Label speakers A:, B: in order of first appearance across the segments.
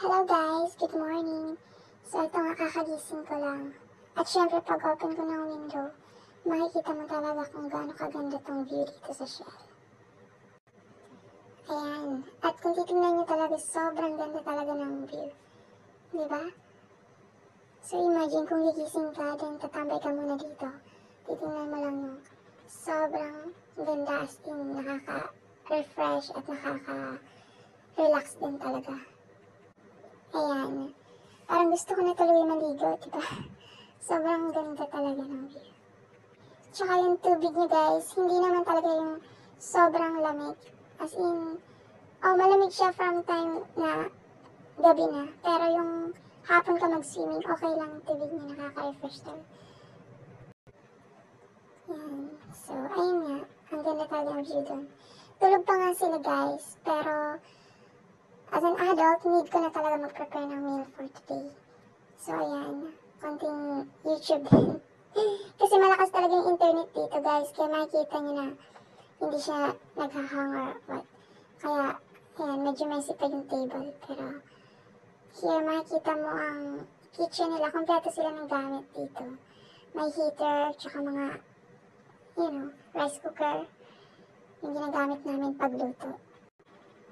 A: Hello guys, good morning. So ito nga kakagising ko lang. At syempre pag open ko ng window, makikita mo talaga kung gaano kaganda tong view dito sa Shell. Ayan. At kung titignan nyo talaga, sobrang ganda talaga ng view. Diba? So imagine kung gigising ka, then tatambay ka muna dito. Titignan mo lang yung sobrang ganda, as in nakaka-refresh at nakaka-relax din talaga. Ayan. Parang gusto ko na tuloy maligo, diba? Sobrang ganda talaga ng view. Tsaka yung tubig niya guys, hindi naman talaga yung sobrang lamig. As in, malamig siya from time na gabi na. Pero yung hapon ka mag-swimming, okay lang yung tubig niya, nakaka-refresh talaga. Yan. So, ayun nga. Ang ganda talaga ng view doon. Tulog pa nga sila guys, pero as an adult, need ko na talaga mag-prepare ng meal for today. So, ayan. Konting YouTube din. Kasi malakas talaga yung internet dito, guys. Kaya makikita nyo na hindi siya naghahang or what. Kaya, ayan, medyo messy pa yung table. Pero, here, makikita mo ang kitchen nila. Kompleto sila ng gamit dito. May heater, tsaka mga, rice cooker. Yung ginagamit namin pagluto.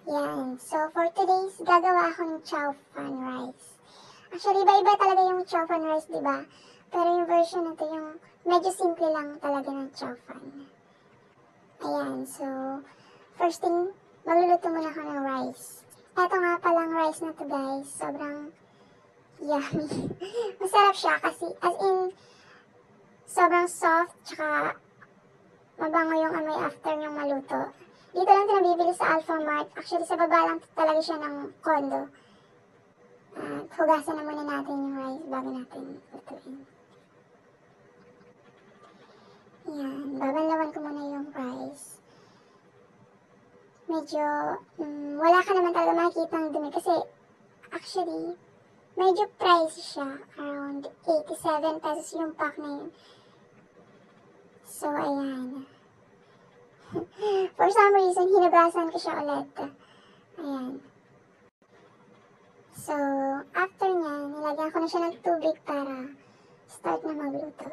A: Yan. So, for today's, gagawa ako ng chow fan rice. Actually, iba-iba talaga yung chow fan rice, diba? Pero yung version na to, yung medyo simple lang talaga ng chow fan. Ayan. So, first thing, magluluto muna ako ng rice. Eto nga palang rice na to, guys. Sobrang yummy. Masarap siya kasi, as in, sobrang soft, tsaka mabango yung amoy after niyong maluto. Dito lang ito nabibili sa Alpha Mart. Actually, sa baba lang talaga siya ng condo. At hugasan na muna natin yung rice bago natin lutuin. Yan. Babanlawan ko muna yung rice. Medyo, wala ka naman talaga makikita ang dumi. Kasi, actually, medyo pricey siya. Around 87 pesos yung pack na yun. So, ayan. For some reason, hinugasan ko siya ulit. Ayan. So, after niya, nilagyan ko na siya ng tubig para start na magluto.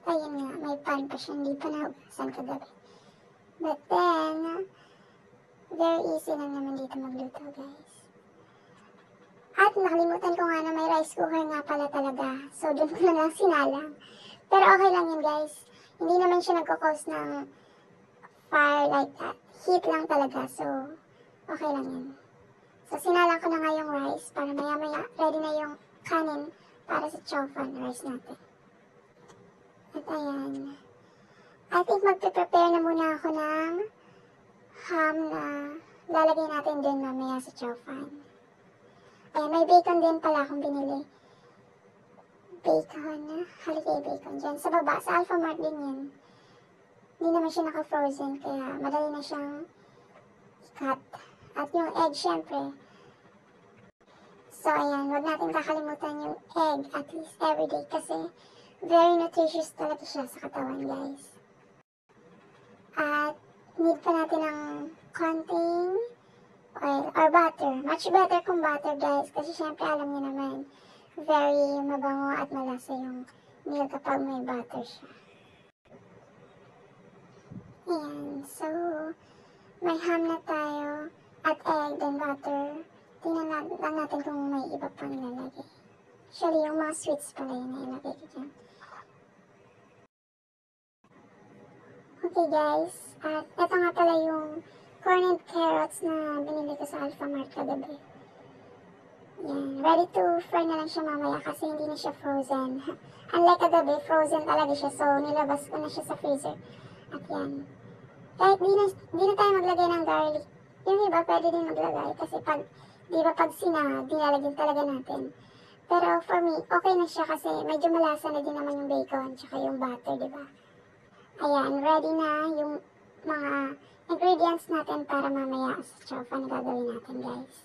A: Ayun nga, may pan pa siya, hindi pa nahugasan kagabi. But then, very easy lang naman dito magluto, guys. At nakalimutan ko nga na may rice cooker nga pala talaga. So, doon ko na lang sinalang. Pero okay lang yun, guys. Hindi naman siya nagkakos ng fire like that. Heat lang talaga. So, okay lang yun. So, sinalang ko na nga yung rice para maya-maya ready na yung kanin para sa chow fan rice natin. At ayan. I think magpe-prepare na muna ako ng ham na lalagay natin din mamaya sa chow fan. Ayan, may bacon din pala akong binili. Bacon, holiday bacon dyan sa baba. Sa Alpha Mart din yan. Hindi naman siya naka-frozen kaya madali na siyang i-cut. At yung egg, syempre. So, ayan, wag natin kakalimutan yung egg at least everyday kasi very nutritious talaga siya sa katawan, guys. At need pa natin ng konting oil or butter. Much better kung butter, guys, kasi syempre alam niyo naman, very mabango at malasa yung meal kapag may butter siya. Ayan, so may ham na tayo at egg and butter. Tingnan lang natin kung may iba pang lalagay. Actually, yung mga sweets pala yun na ilagay ko dyan. Okay guys, at eto nga pala yung corned carrots na binili ko sa Alpha Mart kagabi. Yan, ready to fry na lang siya mamaya kasi hindi na siya frozen. Unlike kagabi, frozen talaga siya, so nilabas ko na siya sa freezer. At yan. Kahit di na tayo maglagay ng garlic. Yung iba pwede din maglagay kasi pag sinangag, dinalagyan talaga natin. Pero for me, okay na siya kasi medyo malasa na din naman yung bacon tsaka yung butter, diba? Ayan, ready na yung mga ingredients natin para mamaya sa chow fan na gagawin natin, guys.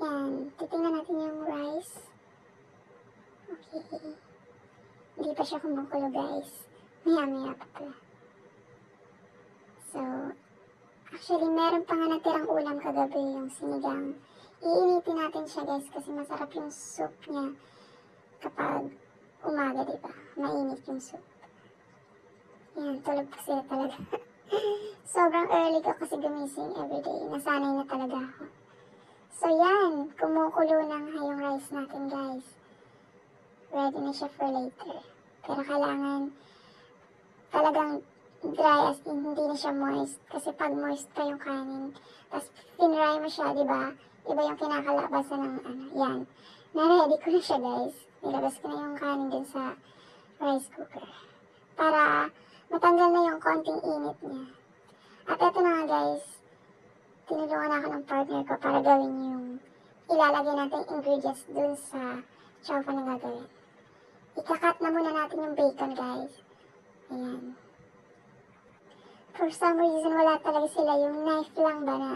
A: Yan, titingnan natin yung rice. Okay. Hindi pa siya kumukulo, guys. Maya-maya pa pala. So, Actually, meron pa nga natirang ulam kagabi, yung sinigang. Iinitin natin siya guys kasi masarap yung soup niya kapag umaga, diba? Mainit yung soup. Yan, tulog pa sila talaga. Sobrang early ko kasi gumising everyday. Nasanay na talaga ako. So yan, kumukulo na nga yung rice natin guys. Ready na siya for later. Pero kailangan talagang dry as in hindi na siya moist. Kasi pag moist pa yung kanin, tapos pinry mo siya, diba? Iba yung kinakalabasan ng yan. Na-ready ko na siya guys. Nilabas ko na yung kanin dun sa rice cooker. Para matanggal na yung konting init niya. At eto na nga guys, tinulungan ako ng partner ko para gawin yung ilalagay natin ingredients dun sa chow fan na gagawin. Ikakat na muna natin yung bacon guys. Ayan. For some reason, wala talaga sila yung knife lang ba na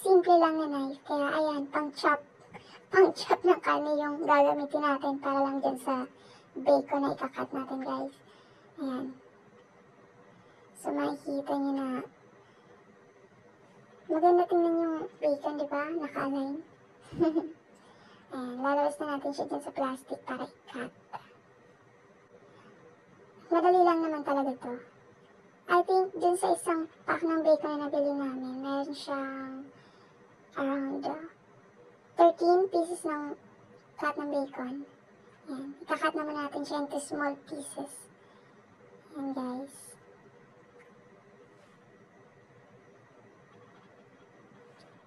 A: simple lang na knife. Kaya ayan, pang-chop ng karne yung gagamitin natin para lang dyan sa bacon na ikakat natin guys. Ayan. So makikita nyo na maganda tingnan yung bacon, di ba? Naka-align. Ayan, lalabas na natin siya dyan sa plastic para i-cut. Madali lang naman talaga to. I think dun sa isang pack ng bacon na nabili namin, meron siyang around 13 pieces ng cut ng bacon. Ayan, ikakat naman natin siya into small pieces. Ayan guys.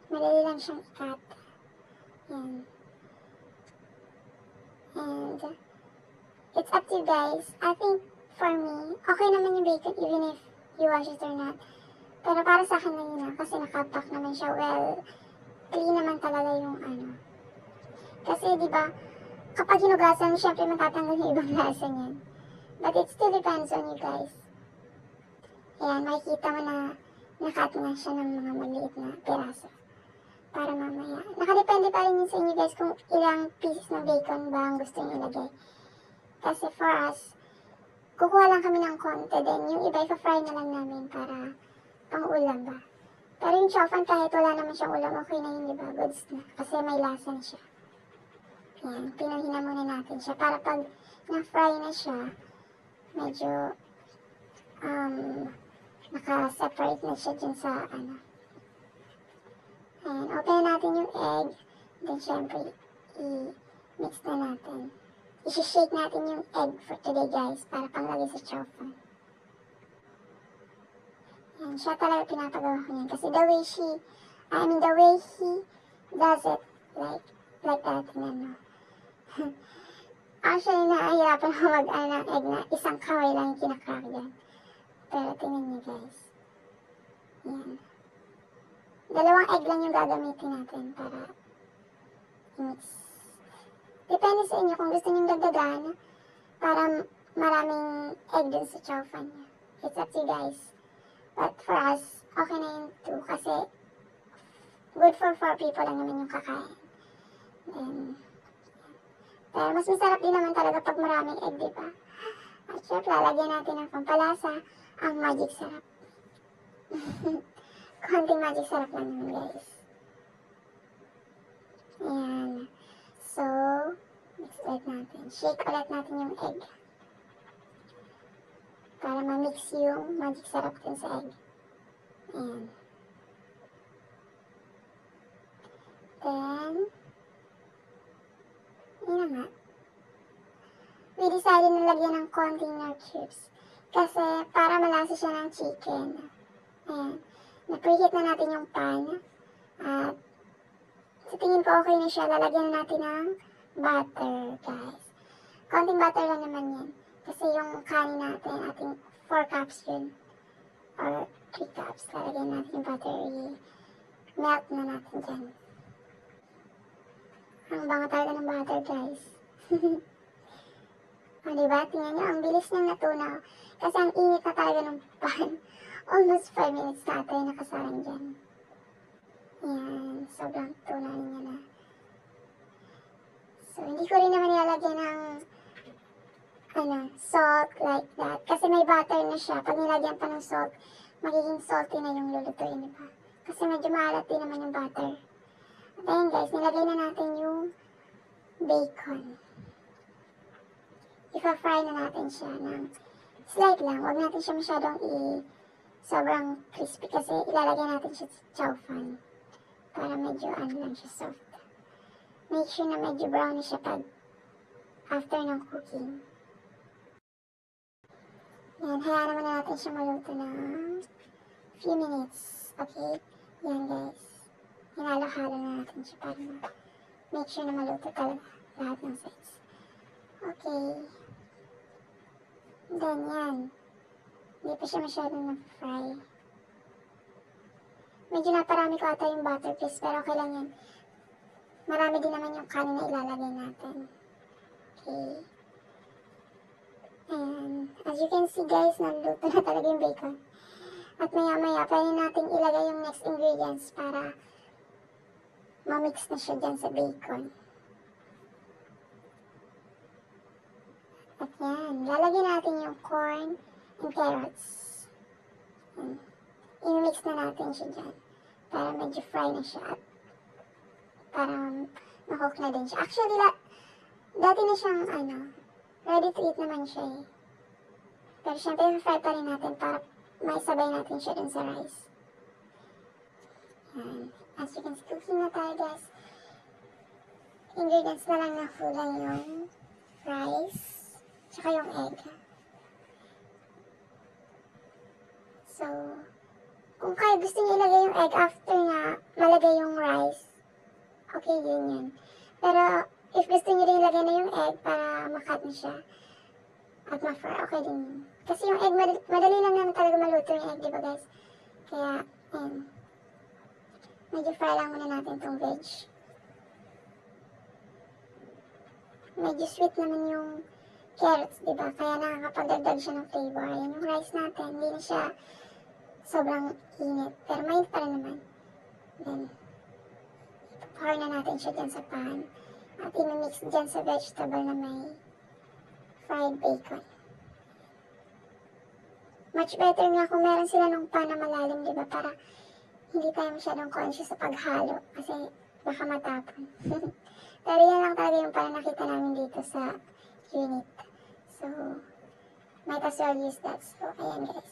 A: Madali lang siyang i-cut. Ayan. And it's up to you guys. I think for me, okay naman yung bacon even if you wash it or not. Pero para sa akin na yun na, kasi nakapack naman siya. Well, clean naman talaga yung Kasi diba, kapag hinugasan, syempre matatanggal yung ibang lasa niyan. But it still depends on you guys. Ayan, makikita mo na nakat na siya ng mga maliit na piraso. Para mamaya. Nakadepende pa rin yun sa inyo guys kung ilang pieces ng bacon ba ang gusto nyo ilagay. Kasi for us, kukuha lang kami ng konti, then yung iba ipa-fry na lang namin para pang ulam ba. Pero yung chow fan kahit wala naman siyang ulam, okay na yun, diba? Goods na. Kasi may lasa na siya. Ayan, pinuhin na muna natin siya para pag na-fry na siya, medyo naka-separate na siya dyan sa Ayan, open natin yung egg. Then, syempre, i-mix na natin. I-shake natin yung egg for today, guys, para panglagay sa chow fan. Ayan, siya talaga pinapagawa ko niyan. Kasi the way he does it, like that, ano. Actually, naahirapan ako mag-ano ng egg na isang kaway lang yung kinakrak dyan. Pero, tingnan niyo, guys. Ayan. 2 egg lang yung gagamitin natin para i-mix. Depende sa inyo kung gusto nyo dagdagan para maraming egg dun sa chow fan niya. It's up to you guys. But for us, okay na yun too kasi good for 4 people lang naman yung kakain. Pero mas masarap din naman talaga pag maraming egg, diba? At syempre, lalagyan natin ng pampalasa ang magic sarap. Konting magic sarap lang naman guys. Ayan. So, mix ulit natin. Shake ulit natin yung egg. Para ma-mix yung magic sarap dun sa egg. Ayan. Then, yun na nga. We decided na lagyan ng konting nor cubes. Kasi para malasa siya ng chicken. Ayan. Na-preheat na natin yung pan. At sa tingin ko okay na siya. Lalagyan na natin ng butter, guys. Konting butter lang naman yan. Kasi yung kanin natin, ating 4 cups yun. Or 3 cups. Lalagyan natin yung butter. I-melt na natin dyan. Ang bango talaga ng butter, guys. O, diba? Tingnan nyo, ang bilis nang natunaw. Kasi ang init na talaga ng pan. Almost 5 minutes na tayo nakasarang dyan. Yan, sobrang tunaw niya na. So, hindi ko rin naman nilalagyan ng salt like that. Kasi may butter na siya. Pag nilagyan pa ng salt, magiging salty na yung lulutuin, diba? Kasi medyo maalat din naman yung butter. At ayun guys, nilagay na natin yung bacon. Ipa-fry na natin siya ng slight lang. Huwag natin siya masyadong sobrang crispy kasi ilalagay natin siya sa chow fan. Para medyo lang siya soft. Make sure na medyo browny siya pag after ng cooking. Yan, hayaan naman natin siya maluto ng few minutes. Okay? Yan guys. Hinalo-halo na natin siya para make sure na maluto talaga lahat ng sides. Okay. Then yan. Hindi pa siya masyadong na-fry. Medyo naparami ko ata yung butter piece pero okay lang yan. Marami din naman yung kanin na ilalagay natin. Okay. And as you can see guys, naluto na talaga yung bacon. At maya-maya, pwede natin ilagay yung next ingredients para ma-mix na siya dyan sa bacon. At yan, lalagyan natin yung corn and carrots. Yan. I-mix na natin siya dyan para medyo fry na siya at para ma-cook na din siya. Actually, dati na siyang ready to eat naman siya eh. Pero syempre, i-fry pa rin natin para maisabay natin siya dun sa rice. Yan. As you can see, cooking na tayo guys. Ingredients na lang na kulang yung rice, tsaka yung egg. So, kung kaya gusto niyo ilagay yung egg after na malagay yung rice, okay yun yun. Pero, if gusto niyo rin ilagay na yung egg para makat na siya at ma-fry, okay din yun. Kasi yung egg, madali lang naman talaga maluto yung egg, diba guys? Kaya, medyo fry lang muna natin itong veg. Medyo sweet naman yung carrots, diba? Kaya nakakapagdagdag siya ng flavor. Ayan yung rice natin, hindi na siya sobrang init. Pero mainit pa rin naman. Then, pour na natin siya dyan sa pan. At i-mix dyan sa vegetable na may fried bacon. Much better nga kung meron sila ng pan na malalim, diba? Para hindi tayo masyadong conscious sa paghalo. Kasi baka matapon. Pero yan lang talaga yung pan na nakita namin dito sa unit. So, might as well use that. So, ayan guys.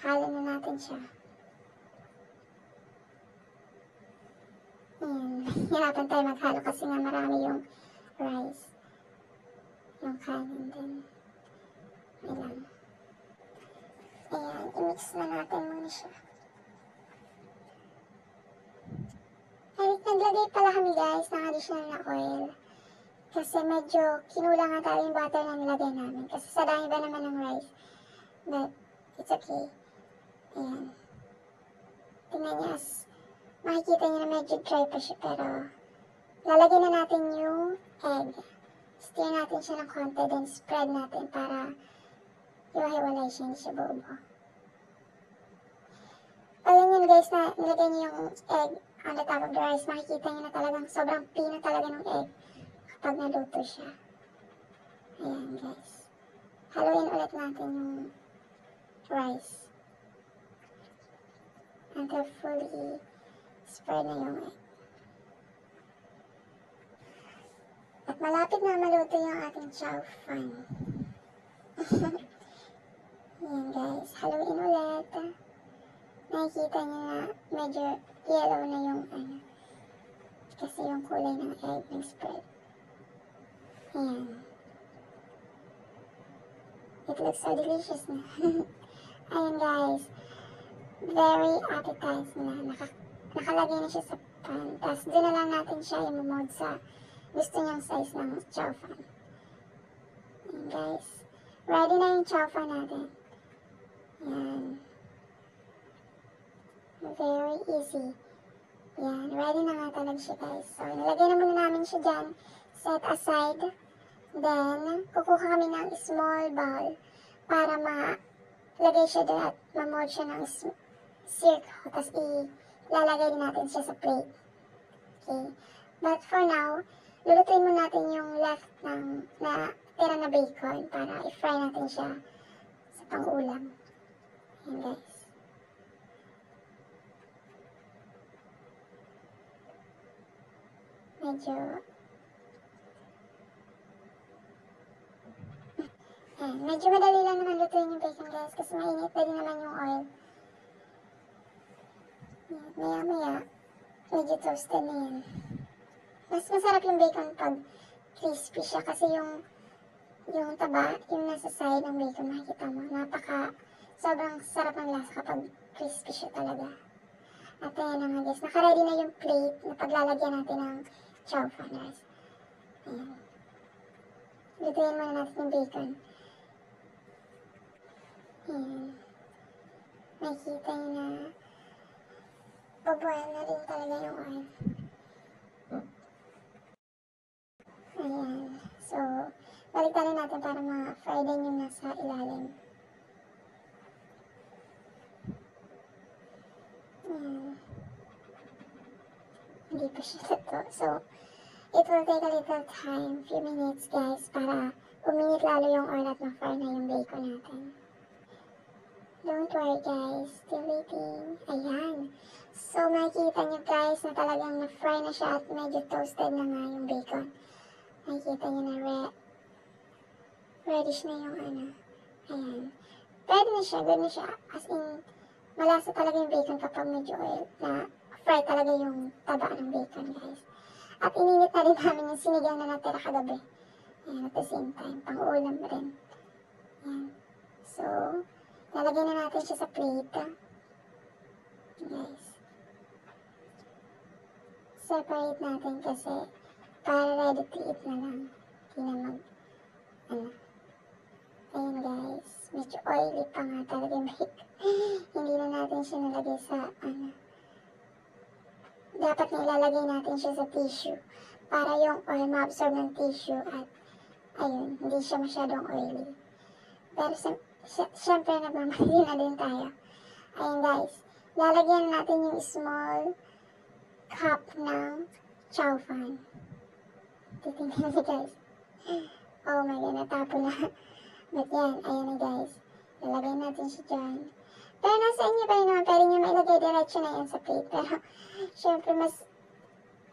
A: Halo na natin siya. Hirapan tayo maghalo kasi nga marami yung rice. Yung kanin din. Ayan. Ayan, i-mix na natin muna siya. Naglagay pala kami guys ng additional na oil. Kasi medyo kinulang nga tayo yung butter na nilagay namin. Kasi sa dami ba naman ng rice. But, it's okay. Ayan. Tingnan niya as makikita niyo na medyo dry pa siya. Pero, lalagyan na natin yung egg. Stir natin siya ng konti. Then, spread natin para iwahiwalay siya. Hindi siya buo-buo. Ayan yun guys na nilagay niyo yung egg on the top of the rice. Makikita niyo na talagang sobrang pino talaga ng egg kapag naluto siya. Ayan guys. Haluin ulit natin yung rice until fully spread na yung egg. At malapit na maluto yung ating chow fan. Ayan guys. Haluin ulit. Nakikita niyo na medyo yellow na yung kasi yung kulay ng egg nag-spread. Ayan. It looks so delicious na. Ayan guys. Very appetizing na. Nakalagay na siya sa pan. Tapos doon na lang natin siya i-mold sa gusto niyang size ng chow fan. Ayan guys. Ready na yung chow fan natin. Ayan. Very easy. Yan, ready na nga talaga siya guys. So, nilagay na muna namin siya dyan. Set aside. Then, kukuha kami ng small bowl para malagay siya doon at mamold siya ng circle. Tapos, ilalagay din natin siya sa plate. Okay. But for now, lulutuin muna natin yung left na tira na bacon para i-fry natin siya sa pang-ulam. Yan guys. medyo, medyo madali lang naman lutuin yung bacon guys kasi mainit na din naman yung oil. Maya maya, medyo toasted na yan. Mas masarap yung bacon pag crispy siya kasi yung taba, yung nasa side ng bacon, makikita mo, sobrang sarap ng lasa kapag crispy siya talaga. At ayan na nga guys, nakaready na yung plate na paglalagyan natin ng chow fan rice. Ayan. Lutuin muna natin yung bacon. Ayan. Makikita nyo na babuhan na rin talaga yung oil. Ayan. So, baliktarin natin para ma-fry din yung nasa ilalim. Ayan. Hindi pa siya luto. So, it will take a little time, few minutes guys, para uminit lalo yung oil at ma-fry na yung bacon natin. Don't worry guys, still waiting. Ayan. So, makikita nyo guys na talagang na-fry na siya at medyo toasted na nga yung bacon. Makikita nyo na reddish na yung Ayan. Pwede na siya, good na siya. As in, malasa talaga yung bacon kapag medyo oil na fry talaga yung taba ng bacon guys. At ininit na rin namin yung sinigang na natira kagabi. Ayan, at the same time, pang-ulam rin. Ayan. So, lalagay na natin siya sa plate. Guys. Separate natin kasi para ready to eat na lang. Hindi na Ayan guys. Medyo oily pa nga talaga yung bacon. Hindi na natin siya nalagay sa dapat na ilalagay natin siya sa tissue para yung oil ma-absorb ng tissue at ayun, hindi siya masyadong oily. Pero syempre nagmamadali na din tayo. Ayun guys, lalagyan natin yung small cup ng chow fan. Titingnan niyo guys. Oh my god, natapo na. But yan, ayan na guys. Lalagay natin siya dyan. Pero nasa inyo pa rin naman, pwede nyo mailagay diretso na yan sa plate. Pero, syempre mas,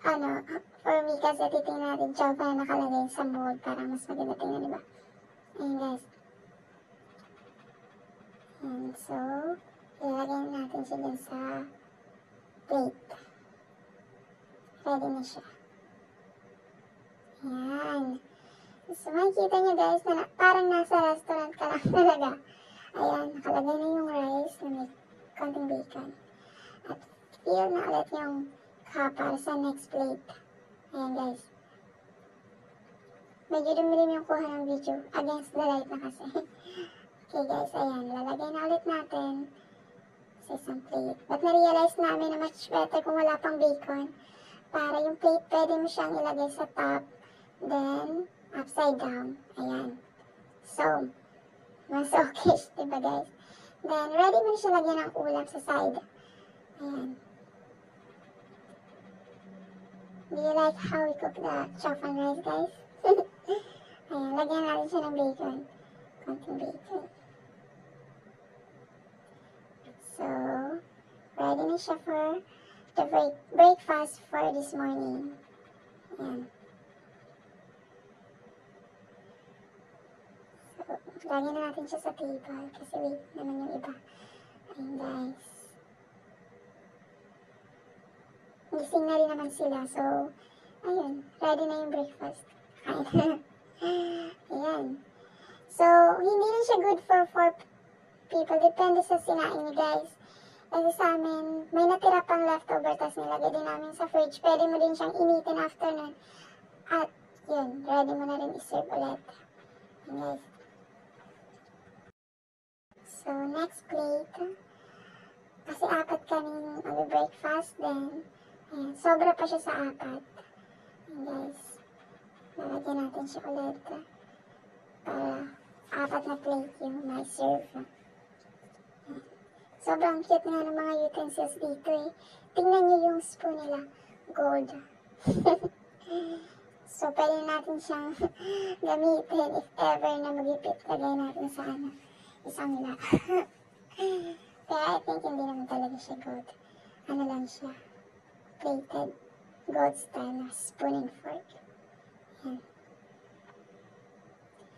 A: for me kasi titingnan natin chow fan na nakalagay sa mold para mas maganda tingnan, diba? Ayan guys. And so, ilalagay natin siya dyan sa plate. Ready na siya. Ayan. So, makikita nyo guys na parang nasa restaurant ka lang talaga. Ayan, nakalagay na yung rice na may konting bacon. At fill na ulit yung cup para sa next plate. Ayan guys. Medyo dumilim yung kuha ng video. Against the light na kasi. Okay guys, ayan. Lalagay na ulit natin sa isang plate. But na-realize namin na much better kung wala pang bacon. Para yung plate, pwede mo siyang ilagay sa top. Then, upside down. Ayan. So, mas okay, diba guys? Then, ready mo na siya lagyan ng ulam sa side. Ayan. Do you like how we cook the chow fan rice, guys? Ayan, lagyan natin siya ng bacon. Konting bacon. So, ready na siya for the breakfast for this morning. Ayan. Lagyan na natin siya sa table kasi wait naman yung iba. Ayun guys. Gising na rin naman sila. So, ayun. Ready na yung breakfast. Ayan. So, hindi rin siya good for 4 people. Depende sa sinain niyo guys. Kasi sa amin, may natira pang leftover tapos nilagay din namin sa fridge. Pwede mo din siyang initin after nun. At yun, ready mo na rin iserve ulit. Ayan guys. So, next plate, kasi 4 kaming mag-breakfast, then, ayan, sobra pa siya sa 4. Ayan guys, lalagyan natin siya ulit, para 4 na plate yung may serve. Sobrang cute nga ng mga utensils dito eh. Tingnan nyo yung spoon nila, gold. So, pwede natin siyang gamitin if ever na mag-ipit, lagay natin sa isang nila. Pero I think hindi naman talaga siya gold. Ano lang siya, plated. gold style na spoon and fork. Yan.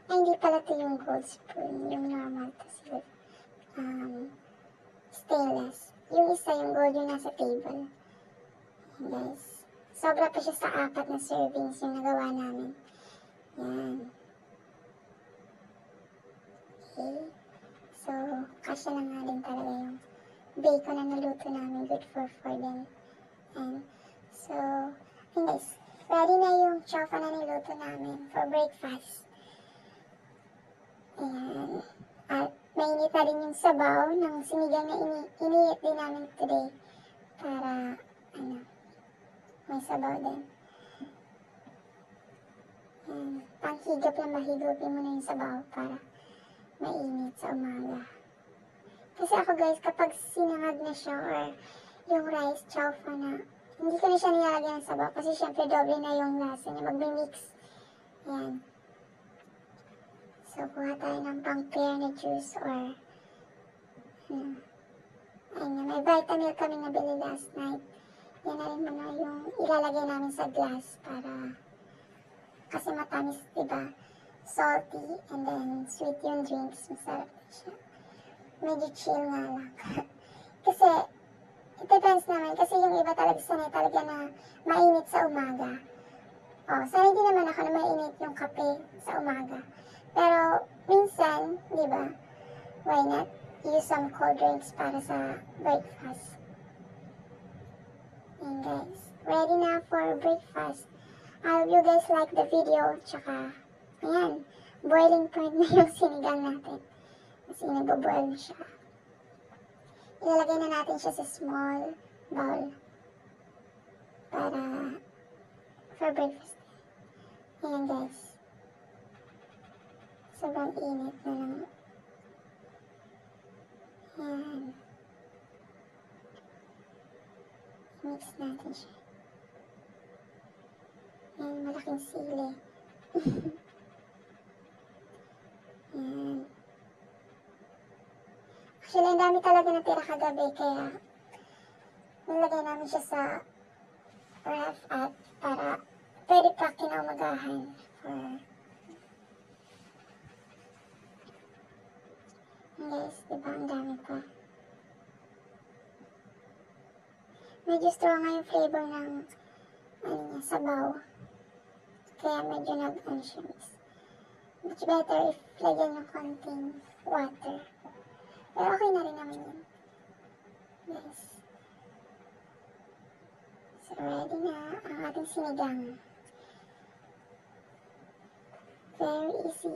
A: Ay, hindi pala ito yung gold spoon. Yung normal to silver. Stainless. Yung isa yung gold yung nasa table. Yan, guys. Sobra pa siya sa 4 na servings yung nagawa namin. Yan. Okay. So, kasya na nga din talaga yung bacon na naluto namin. Good for 4 din. And, so, yun guys. Ready na yung chow fan na niluto namin for breakfast. Ayan. At mainit na rin yung sabaw ng sinigang na iniit din namin today. Para, may sabaw din. Ayan. Panghigop lang mahigupin mo na yung sabaw para mainit sa umaga. Kasi ako guys, kapag sinangag na siya or yung rice chow fan na, hindi ko na siya nilalagyan ng sabaw kasi syempre doble na yung lasa niya. Magmi-mix. Ayan. So, kuha tayo ng pang-pear na juice or ayun, may Vitamilk kami nabili last night. Yan na rin muna yung ilalagay namin sa glass para kasi matamis, diba? Salty and then sweet yung drinks. Masarap din siya. Medyo chill nga lang. Kasi, it depends naman. Kasi yung iba talaga sanay talaga na mainit sa umaga. Sanay din naman ako na mainit yung kape sa umaga. Pero, minsan, di ba, why not use some cold drinks para sa breakfast? And guys, ready na for breakfast. I hope you guys like the video. Tsaka, ayan, boiling point na yung sinigang natin. Kasi nagbo-boil na siya. Ilalagay na natin siya sa small bowl. Para, for breakfast. Ayan guys. Sobrang init na lang. Ayan. Mix natin siya. Ayan, malaking sili. Ayan. Actually, ang dami talaga natira kagabi, kaya nilagay namin siya sa ref at para pwede pa kinaumagahan for guys, diba? Ang dami pa. Medyo strong nga yung flavor ng sabaw. Kaya medyo siya. Much better if lagyan ng konting water. Pero okay na rin naman yun. Guys. So, ready na ang ating sinigang. Very easy.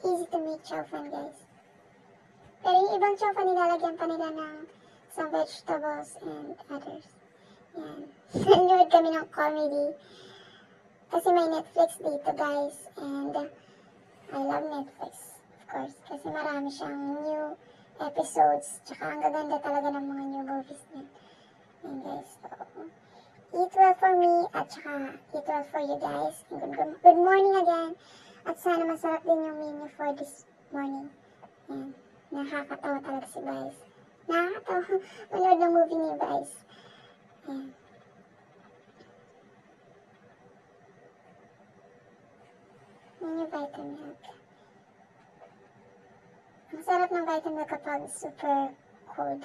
A: Easy to make chow fan, guys. Pero yung ibang chow fan, nilalagyan pa nila ng some vegetables and others. Yan. Nanood kami ng comedy. Kasi may Netflix dito, guys. And I love Netflix, of course. Kasi marami siyang new episodes. Tsaka ang gaganda talaga ng mga new movies niya. And guys, so, eat well for me. At tsaka eat well for you guys. And good morning again. At sana masarap din yung menu for this morning. Yan. Nakakatawa talaga si Vice. Nakakatawa. Manood ng movie ni Vice. Yan. Yan yung Vitamilk. Ang sarap ng Vitamilk kapag super cold.